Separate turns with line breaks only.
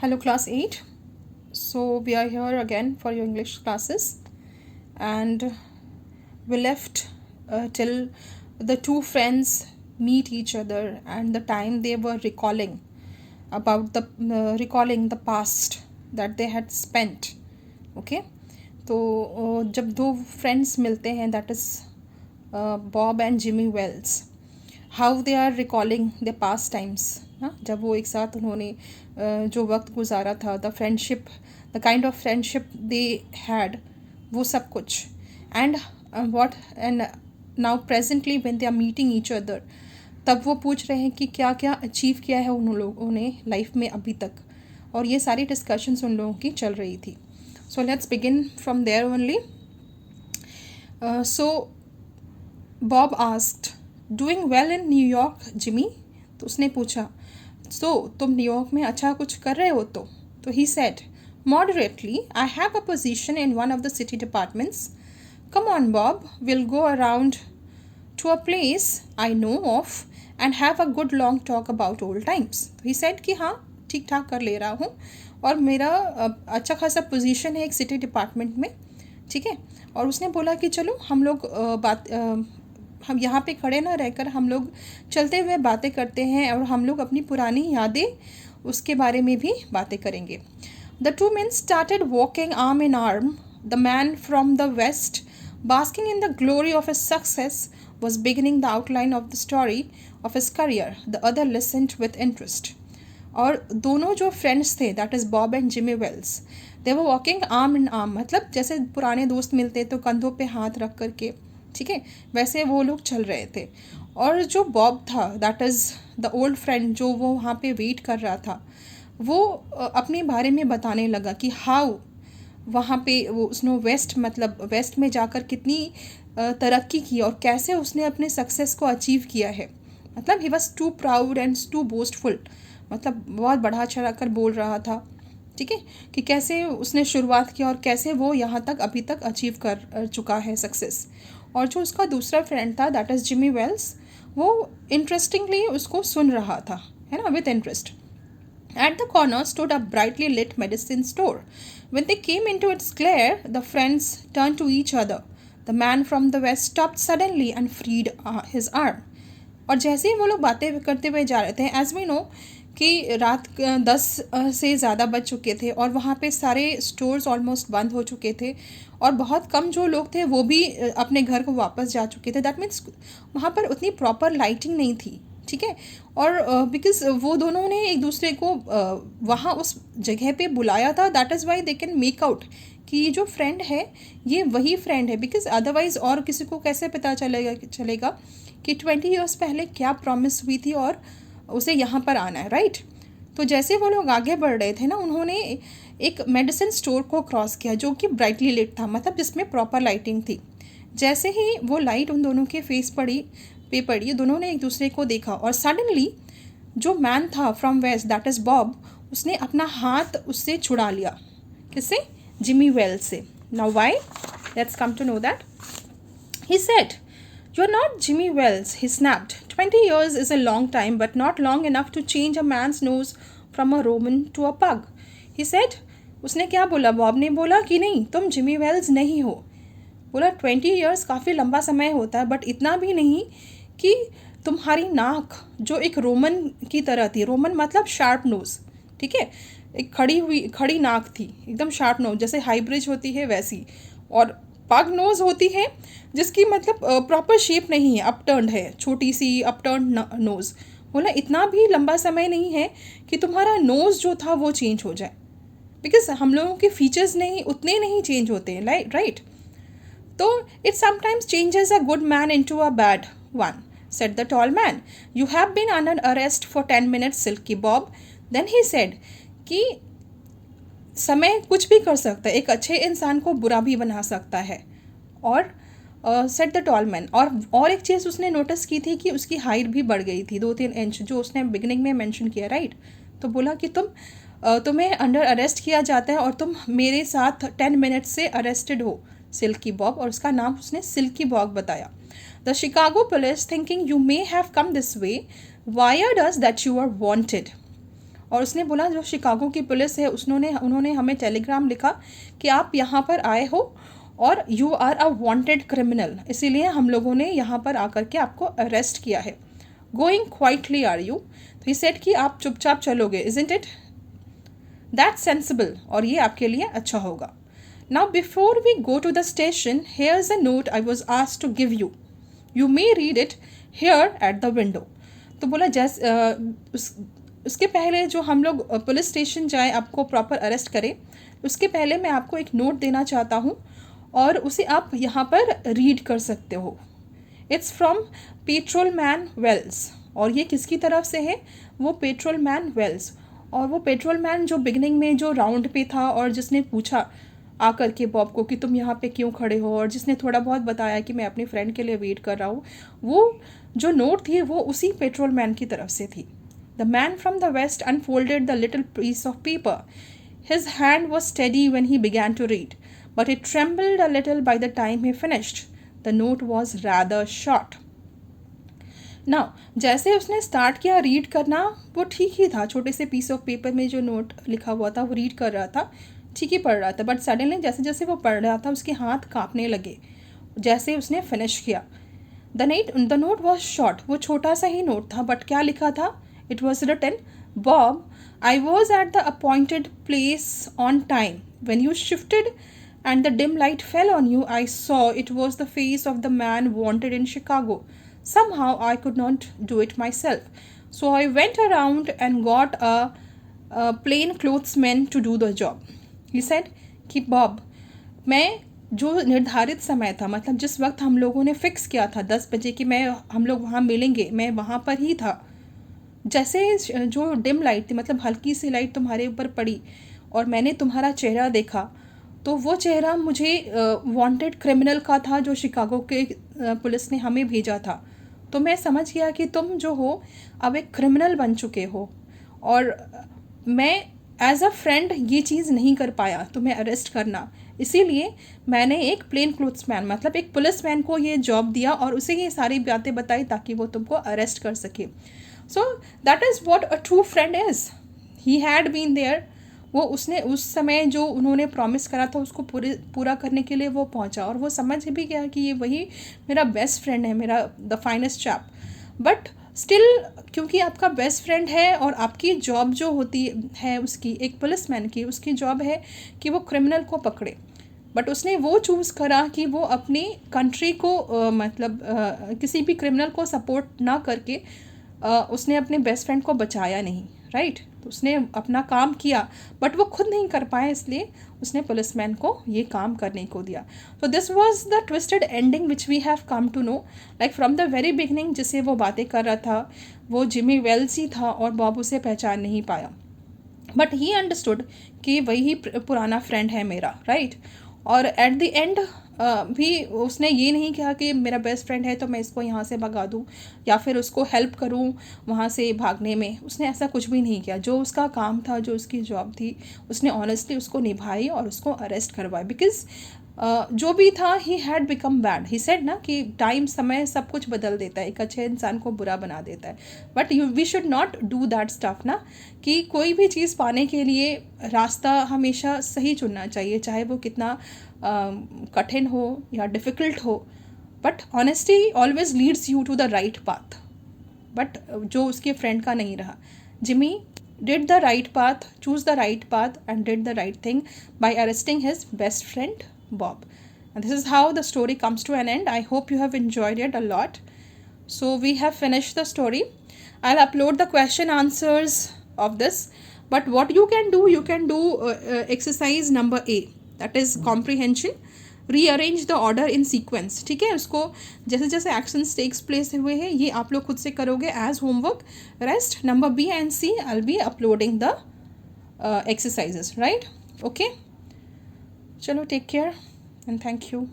Hello, class 8. So, we are here again for your English classes, and we left till the two friends meet each other and the time they were recalling the past that they had spent. Okay, तो जब दो friends मिलते हैं, that is Bob and Jimmy Wells, how they are recalling the past times, हाँ, जब वो एक साथ उन्होंने जो वक्त गुजारा था, the friendship, the kind of friendship they had, वो सब कुछ, and what and now presently when they are meeting each other, तब वो पूछ रहे हैं कि क्या क्या अचीव किया है उन लोगों ने लाइफ में अभी तक, और ये सारी डिस्कशंस उन लोगों की चल रही थी. So let's begin from there only. So Bob asked, doing well in New York Jimmy? तो उसने पूछा, सो तुम न्यूयॉर्क में अच्छा कुछ कर रहे हो? तो he said, moderately, I have a position in one of the city departments. Come on Bob, will go around to a place I know of and have a good long talk about old times. तो he said कि हाँ, ठीक ठाक कर ले रहा हूँ और मेरा अच्छा खासा पोजीशन है एक सिटी डिपार्टमेंट में, ठीक है. और उसने बोला कि चलो हम लोग हम यहाँ पे खड़े ना रहकर हम लोग चलते हुए बातें करते हैं और हम लोग अपनी पुरानी यादें उसके बारे में भी बातें करेंगे. The two men started walking arm in arm. The man from the west, basking in the glory of his success, was beginning the outline of the story of his career. The other listened with interest. और दोनों जो friends थे, that is Bob and Jimmy Wells, they were walking arm in arm, मतलब जैसे पुराने दोस्त मिलते तो कंधों पे हाथ रख करके, ठीक है, वैसे वो लोग चल रहे थे. और जो बॉब था, that is the old friend, जो वो वहाँ पे वेट कर रहा था, वो अपने बारे में बताने लगा कि हाउ वहाँ पे वो उसने वेस्ट में जाकर कितनी तरक्की की और कैसे उसने अपने सक्सेस को अचीव किया है. मतलब he was too proud and too boastful, मतलब बहुत बढ़ा चढ़ा कर बोल रहा था, ठीक है, कि कैसे उसने शुरुआत की और कैसे वो यहाँ तक अभी तक अचीव कर चुका है सक्सेस. और जो उसका दूसरा फ्रेंड था, दैट इज़ जिमी वेल्स, वो इंटरेस्टिंगली उसको सुन रहा था, है ना, with interest. At the corner stood a brightly lit medicine store. When they came into its glare, the friends turned to each other. The man from the west stopped suddenly and freed his arm. और जैसे ही वो लोग बातें करते हुए जा रहे थे, एज वी नो कि रात 10 से ज़्यादा बज चुके थे और वहाँ पे सारे स्टोर्स ऑलमोस्ट बंद हो चुके थे और बहुत कम जो लोग थे वो भी अपने घर को वापस जा चुके थे. दैट मीन्स वहाँ पर उतनी प्रॉपर लाइटिंग नहीं थी, ठीक है. और बिकॉज वो दोनों ने एक दूसरे को वहाँ उस जगह पे बुलाया था, that is why they can make out कि ये जो फ्रेंड है ये वही फ्रेंड है. बिकॉज अदरवाइज और किसी को कैसे पता चलेगा कि 20 ईयर्स पहले क्या प्रॉमिस हुई थी और उसे यहाँ पर आना है, राइट. तो जैसे वो लोग आगे बढ़ रहे थे ना, उन्होंने एक मेडिसिन स्टोर को क्रॉस किया जो कि ब्राइटली लिट था, मतलब जिसमें प्रॉपर लाइटिंग थी. जैसे ही वो लाइट उन दोनों के फेस पे पड़ी, दोनों ने एक दूसरे को देखा और सडनली जो मैन था from west, that is Bob, उसने अपना हाथ उससे छुड़ा लिया. किससे? जिमी वेल्स से. Now why? Let's come to know that. He said, "You are not Jimmy Wells," he snapped. 20 years is a long time, but not long enough to change a man's nose from a Roman to a pug. He said, उसने क्या बोला? Bob ने बोला कि नहीं, तुम Jimmy Wales नहीं हो. बोला 20 ईयर्स काफ़ी लंबा समय होता है, बट इतना भी नहीं कि तुम्हारी नाक जो एक रोमन की तरह थी, रोमन मतलब शार्प नोज़, ठीक है, एक खड़ी नाक थी, एकदम शार्प नोज, जैसे हाईब्रिज होती है वैसी, और पग नोज़ होती है जिसकी मतलब प्रॉपर शेप नहीं है, अपटर्न है, छोटी सी अपटर्न नोज़. बोला इतना भी लंबा समय नहीं है कि तुम्हारा नोज़ जो था वो चेंज हो जाए, बिकॉज हम लोगों के फीचर्स उतने नहीं चेंज होते हैं, राइट. तो it sometimes changes a good man into a bad one, said the tall man. You have been under arrest for 10 minutes, Silky Bob. Then he said कि समय कुछ भी कर सकता है, एक अच्छे इंसान को बुरा भी बना सकता है. और सेट द टॉल मैन. और एक चीज़ उसने नोटिस की थी कि उसकी हाइट भी बढ़ गई थी 2-3 इंच, जो उसने बिगनिंग में मेंशन किया, राइट. तो बोला कि तुम्हें अंडर अरेस्ट किया जाता है और तुम मेरे साथ 10 मिनट से अरेस्टेड हो, सिल्की बॉब. और उसका नाम उसने सिल्की बॉब बताया. The Chicago police, thinking you may have come this way, wired us that you are wanted. और उसने बोला जो शिकागो की पुलिस है उन्होंने हमें टेलीग्राम लिखा कि आप यहाँ पर आए हो और you are a wanted criminal, इसीलिए हम लोगों ने यहाँ पर आकर के आपको अरेस्ट किया है. Going quietly are you? तो ही सेड कि आप चुपचाप चलोगे. Isn't it that sensible? और ये आपके लिए अच्छा होगा. Now before we go to the station, here is a note I was asked to give you. You may read it here at the window. तो बोला उसके पहले जो हम लोग पुलिस स्टेशन जाए, आपको प्रॉपर अरेस्ट करें, उसके पहले मैं आपको एक नोट देना चाहता हूँ और उसे आप यहाँ पर रीड कर सकते हो. It's from patrolman Wells. और ये किसकी तरफ से है? वो पेट्रोलमैन वेल्स. और वो पेट्रोलमैन जो बिगनिंग में जो राउंड पे था और जिसने पूछा आकर के बॉब को कि तुम यहाँ पे क्यों खड़े हो, और जिसने थोड़ा बहुत बताया कि मैं अपने फ्रेंड के लिए वेट कर रहा हूँ, वो जो नोट थी वो उसी पेट्रोलमैन की तरफ से थी. The man from the west unfolded the little piece of paper. His hand was steady when he began to read, but it trembled a little by the time he finished. The note was rather short. Now, जैसे उसने start किया read करना, वो ठीक ही था. छोटे से piece of paper में जो नोट लिखा हुआ था वो रीड कर रहा था, ठीक ही पढ़ रहा था. बट सडनली जैसे जैसे वो पढ़ रहा था उसके हाथ कांपने लगे जैसे उसने फिनिश किया. The note was short. वो छोटा सा ही नोट था, बट क्या लिखा था? It was written, Bob, I was at the appointed place on time. When you shifted and the dim light fell on you, I saw it was the face of the man wanted in Chicago. Somehow I could not do it myself. So I went around and got a plain clothesman to do the job. He said कि Bob, मैं जो निर्धारित समय था, मतलब जिस वक्त हम लोगों ने फिक्स किया था 10 बजे कि हम लोग वहाँ मिलेंगे, मैं वहाँ पर ही था. जैसे जो डिम लाइट थी, मतलब हल्की सी लाइट तुम्हारे ऊपर पड़ी और मैंने तुम्हारा चेहरा देखा, तो वो चेहरा मुझे वांटेड क्रिमिनल का था जो शिकागो के पुलिस ने हमें भेजा था. तो मैं समझ गया कि तुम जो हो अब एक क्रिमिनल बन चुके हो, और मैं एज अ फ्रेंड ये चीज़ नहीं कर पाया तुम्हें अरेस्ट करना. इसीलिए मैंने एक प्लेन क्लोथ्समैन, मतलब एक पुलिस मैन को ये जॉब दिया और उसे ये सारी बातें बताई ताकि वो तुमको अरेस्ट कर सके. So that is what a true friend is. He had been there. वो उसने उस समय जो उन्होंने प्रॉमिस करा था उसको पूरा करने के लिए वो पहुंचा, और वो समझ भी गया कि ये वही मेरा बेस्ट फ्रेंड है, मेरा the finest chap. But still, क्योंकि आपका बेस्ट फ्रेंड है और आपकी जॉब जो होती है उसकी, एक पुलिसमैन की, उसकी जॉब है कि वो क्रिमिनल को पकड़े. बट उसने वो चूज़ करा कि वो अपनी कंट्री को किसी भी क्रिमिनल को सपोर्ट ना करके उसने अपने बेस्ट फ्रेंड को बचाया नहीं. राइट. तो उसने अपना काम किया, बट वो खुद नहीं कर पाया, इसलिए उसने पुलिसमैन को ये काम करने को दिया. तो this was the twisted ending which we have come to know. Like from the very beginning जिससे वो बातें कर रहा था वो जिमी वेल्स ही था, और बॉब उसे पहचान नहीं पाया. बट ही अंडरस्टूड कि वही पुराना फ्रेंड है मेरा. राइट. और एट द एंड भी उसने ये नहीं कहा कि मेरा बेस्ट फ्रेंड है तो मैं इसको यहाँ से भगा दूँ या फिर उसको हेल्प करूँ वहाँ से भागने में. उसने ऐसा कुछ भी नहीं किया. जो उसका काम था, जो उसकी जॉब थी, उसने ऑनेस्टली उसको निभाई और उसको अरेस्ट करवाया. बिकॉज जो भी था he had become bad. He said ना कि टाइम, समय सब कुछ बदल देता है, एक अच्छे इंसान को बुरा बना देता है. But we should not do that stuff ना, कि कोई भी चीज़ पाने के लिए रास्ता हमेशा सही चुनना चाहिए, चाहे वो कितना कठिन हो या डिफ़िकल्ट हो. But honesty always leads you to the right path. But जो उसके फ्रेंड का नहीं रहा. Jimmy did the right path, choose the right path and did the right thing by arresting his best friend Bob. And this is how the story comes to an end. I hope you have enjoyed it a lot. So we have finished the story. I'll upload the question answers of this. But what you can do exercise number A, that is comprehension. Rearrange the order in sequence. ठीक है, उसको जैसे जैसे actions takes place हुए हैं ये आप लोग खुद से करोगे as homework. Rest number B and C I will be uploading the exercises. Right. Okay, चलो, take care and thank you.